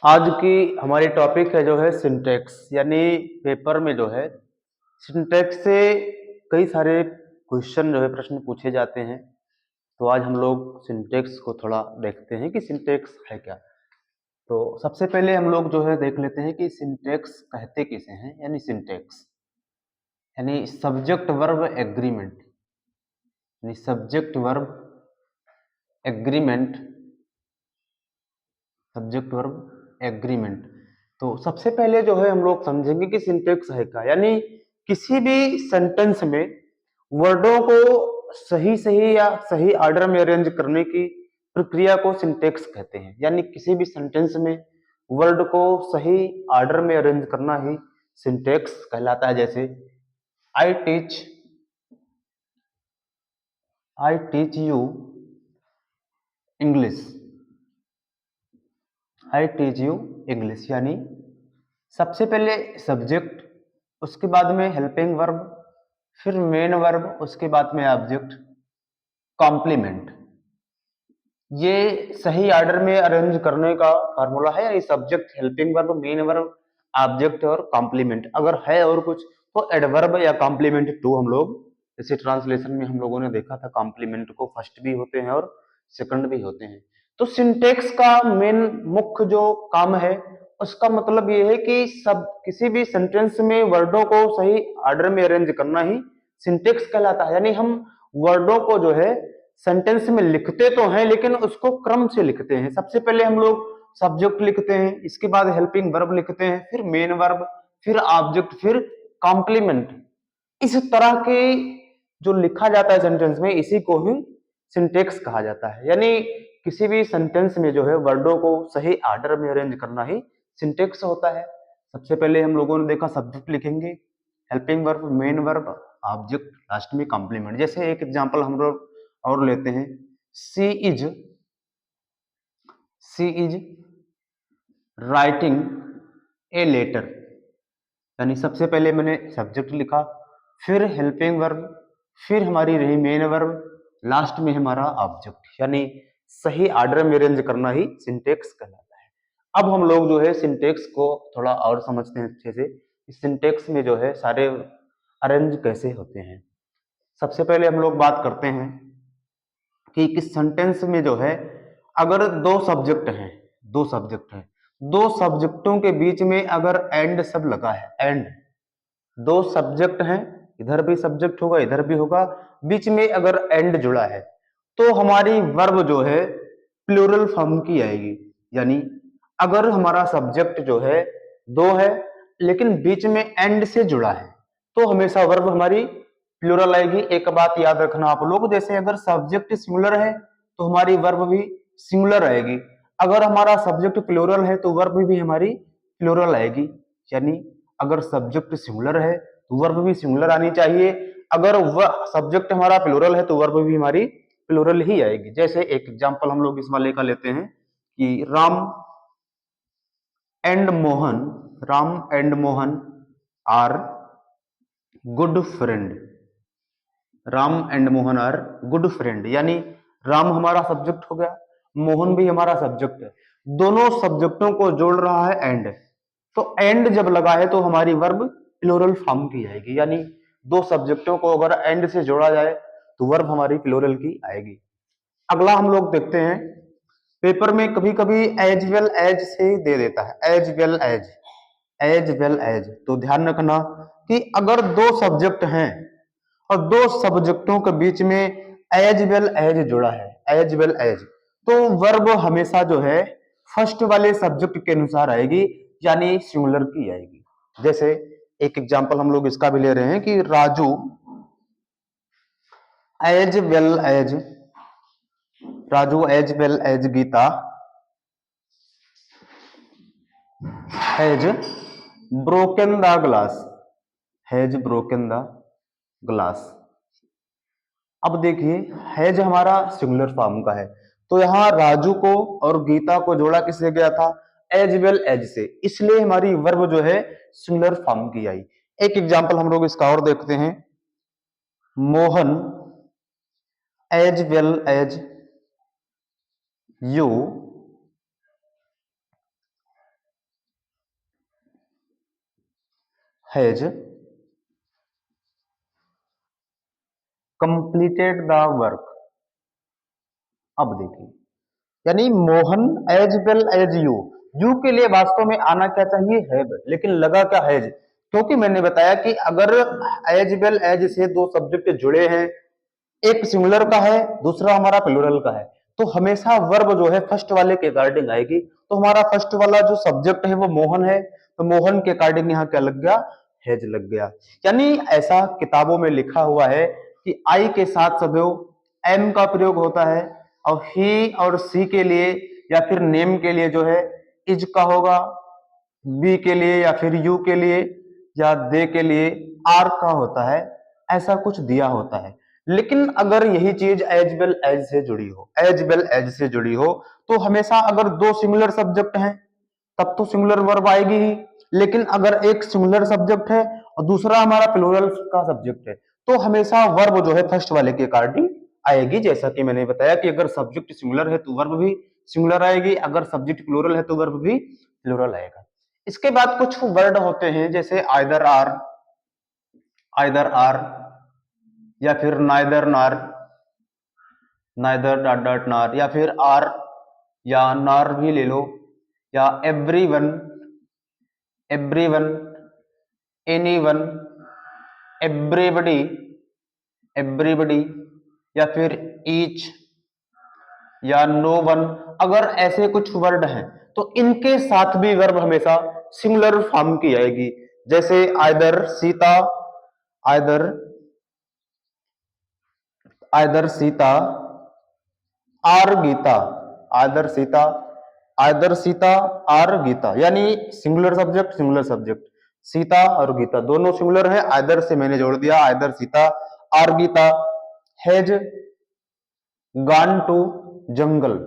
आज की हमारी टॉपिक है जो है सिंटैक्स यानी पेपर में जो है सिंटैक्स से कई सारे क्वेश्चन जो है प्रश्न पूछे जाते हैं। तो आज हम लोग सिंटैक्स को थोड़ा देखते हैं कि सिंटैक्स है क्या। तो सबसे पहले हम लोग जो है देख लेते हैं कि सिंटैक्स कहते किसे हैं। यानी सिंटैक्स यानी सब्जेक्ट वर्ब एग्रीमेंट, यानी subject verb agreement, subject verb agreement. तो सबसे पहले जो है हम लोग समझेंगे कि सिंटैक्स है क्या। यानी किसी भी सेंटेंस में वर्डों को सही सही या सही ऑर्डर में अरेंज करने की प्रक्रिया को सिंटैक्स कहते हैं। यानी किसी भी सेंटेंस में वर्ड को सही ऑर्डर में अरेंज करना ही सिंटैक्स कहलाता है। जैसे I teach I teach you English, I teach you English. यानी सबसे पहले सब्जेक्ट, उसके बाद में हेल्पिंग वर्ब, फिर मेन वर्ब, उसके बाद में ऑब्जेक्ट, कॉम्प्लीमेंट। ये सही ऑर्डर में अरेंज करने का फार्मूला है। यानी subject, helping verb, main verb, object और कॉम्प्लीमेंट। अगर है और कुछ तो एडवर्ब या कॉम्प्लीमेंट टू हम लोग, जैसे ट्रांसलेशन में हम लोगों ने देखा था कॉम्प्लीमेंट को फर्स्ट भी होते हैं और सेकंड भी होते हैं। तो सिंटेक्स का मेन मुख्य जो काम है उसका मतलब ये है कि सब किसी भी सेंटेंस में वर्डों को सही ऑर्डर में अरेंज करना ही सिंटेक्स कहलाता है। यानी हम वर्डों को जो है सेंटेंस में लिखते तो हैं लेकिन उसको क्रम से लिखते हैं। सबसे पहले हम लोग सब्जेक्ट लिखते हैं, इसके बाद हेल्पिंग वर्ब लिखते हैं, फिर मेन वर्ब, फिर ऑब्जेक्ट, फिर कॉम्प्लीमेंट। इस तरह के जो लिखा जाता है सेंटेंस में, इसी को ही सिंटेक्स कहा जाता है। यानी किसी भी सेंटेंस में जो है वर्डों को सही ऑर्डर में अरेंज करना ही सिंटेक्स होता है। सबसे पहले हम लोगों ने देखा सब्जेक्ट लिखेंगे, helping verb, main verb, object, last में कॉम्प्लीमेंट। जैसे एक एग्जांपल हम लोग और लेते हैं, she is she is writing a letter. यानी सबसे पहले मैंने सब्जेक्ट लिखा, फिर हेल्पिंग वर्ब, फिर हमारी रही मेन वर्ब, लास्ट में हमारा ऑब्जेक्ट। यानी सही ऑर्डर में अरेंज करना ही सिंटेक्स कहलाता है। अब हम लोग जो है सिंटेक्स को थोड़ा और समझते हैं अच्छे से। सिंटेक्स में जो है सारे अरेंज कैसे होते हैं। सबसे पहले हम लोग बात करते हैं कि किस सेंटेंस में जो है अगर दो सब्जेक्टों के बीच में अगर एंड सब लगा है, एंड, दो सब्जेक्ट हैं, इधर भी सब्जेक्ट होगा इधर भी होगा, बीच में अगर एंड जुड़ा है तो हमारी वर्ब जो है प्लूरल फॉर्म की आएगी। यानी अगर हमारा सब्जेक्ट जो है दो है लेकिन बीच में एंड से जुड़ा है तो हमेशा वर्ब हमारी प्लूरल आएगी। एक बात याद रखना आप लोग, जैसे अगर सब्जेक्ट सिंगुलर है तो हमारी वर्ब भी सिंगुलर आएगी, अगर हमारा सब्जेक्ट प्लूरल है तो वर्ब भी हमारी प्लूरल आएगी। यानी अगर सब्जेक्ट सिंगुलर है तो वर्ब भी सिंगुलर आनी चाहिए, अगर वह सब्जेक्ट हमारा प्लूरल है तो वर्ब भी हमारी प्लूरल ही आएगी। जैसे एक एग्जांपल हम लोग इस वाले का लेते हैं कि and Mohan Ram and Mohan are good friend. Ram and Mohan are good friend. यानी राम हमारा सब्जेक्ट हो गया, मोहन भी हमारा सब्जेक्ट है, दोनों सब्जेक्टों को जोड़ रहा है एंड। तो एंड जब लगा है तो हमारी वर्ब प्लूरल फॉर्म की आएगी। यानी दो सब्जेक्टों को अगर एंड से जोड़ा जाए तो वर्ब हमारी प्लूरल की आएगी। अगला हम लोग देखते हैं, पेपर में कभी कभी एज वेल एज से दे देता है, as well as, as well as. तो ध्यान रखना कि अगर दो सब्जेक्ट हैं और दो सब्जेक्टों के बीच में एज वेल एज जुड़ा है, एज वेल एज, तो वर्ब हमेशा जो है फर्स्ट वाले सब्जेक्ट के अनुसार आएगी, यानी सिंगुलर की आएगी। जैसे एक एग्जांपल हम लोग इसका भी ले रहे हैं कि Raju as well as, Raju as well as Gita has broken the glass, has broken the glass. अब देखिए हैज हमारा सिंगुलर फॉर्म का है, तो यहां राजू को और गीता को जोड़ा किससे गया था, एज वेल एज से, इसलिए हमारी वर्ब जो है सिंगुलर फॉर्म की आई। एक एग्जांपल हम लोग इसका और देखते हैं, Mohan as well as you has completed the work. अब देखिए, यानी Mohan as well as you, you के लिए वास्तव में आना क्या चाहिए, हैव, लेकिन लगा क्या हैज, क्योंकि मैंने बताया कि अगर एज वेल एज से दो सब्जेक्ट जुड़े हैं, एक सिंगुलर का है दूसरा हमारा प्लूरल का है, तो हमेशा वर्ब जो है फर्स्ट वाले के अकॉर्डिंग आएगी। तो हमारा फर्स्ट वाला जो सब्जेक्ट है वो मोहन है, तो मोहन के अकॉर्डिंग यहाँ क्या लग गया, हैज लग गया। यानी ऐसा किताबों में लिखा हुआ है कि आई के साथ सदैव एम का प्रयोग होता है, और ही और सी के लिए या फिर नेम के लिए जो है इज का होगा, बी के लिए या फिर यू के लिए या दे के लिए आर का होता है, ऐसा कुछ दिया होता है। लेकिन अगर यही चीज एज वेल एज से जुड़ी हो, एज वेल एज से जुड़ी हो, तो हमेशा अगर दो सिंगुलर सब्जेक्ट हैं तब तो सिंगुलर वर्ब आएगी ही। लेकिन अगर एक सिंगुलर सब्जेक्ट है और दूसरा हमारा प्लूरल का सब्जेक्ट है, तो हमेशा वर्ब जो है फर्स्ट वाले के अकॉर्डिंग आएगी। जैसा कि मैंने बताया कि अगर सब्जेक्ट सिंगुलर है तो वर्ब भी सिंगुलर आएगी, अगर सब्जेक्ट प्लूरल है तो वर्ब भी प्लूरल आएगा। इसके बाद कुछ वर्ड होते हैं जैसे आइदर आर या फिर नाइदर नार, नाइदर डॉट डॉट नार, या फिर आर या नार भी ले लो, या everyone, everyone, anyone, everybody, everybody, या फिर ईच या नो वन। अगर ऐसे कुछ वर्ड हैं तो इनके साथ भी वर्ब हमेशा सिंगुलर फॉर्म की आएगी। जैसे either Sita, either either Sita or Gita, either Sita, either Sita or Gita, यानी singular subject singular subject, Sita और गीता दोनों सिंगुलर है, आइदर से मैंने जोड़ दिया, either Sita or Gita has gone to jungle,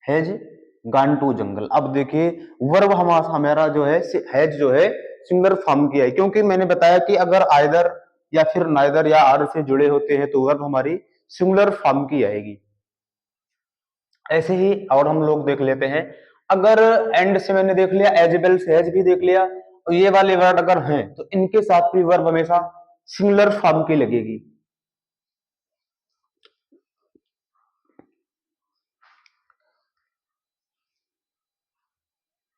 has gone to jungle. अब देखिए वर्ब हमारा जो है हैज जो है सिंगुलर फॉर्म की है, क्योंकि मैंने बताया कि अगर आइदर या फिर नाइदर या आर से जुड़े होते हैं तो वर्ब हमारी सिंगुलर फॉर्म की आएगी। ऐसे ही और हम लोग देख लेते हैं, अगर एंड से मैंने देख लिया, एज वेल से एज भी देख लिया, तो ये वाले वर्ड अगर हैं तो इनके साथ भी वर्ब हमेशा सिंगुलर फॉर्म की लगेगी।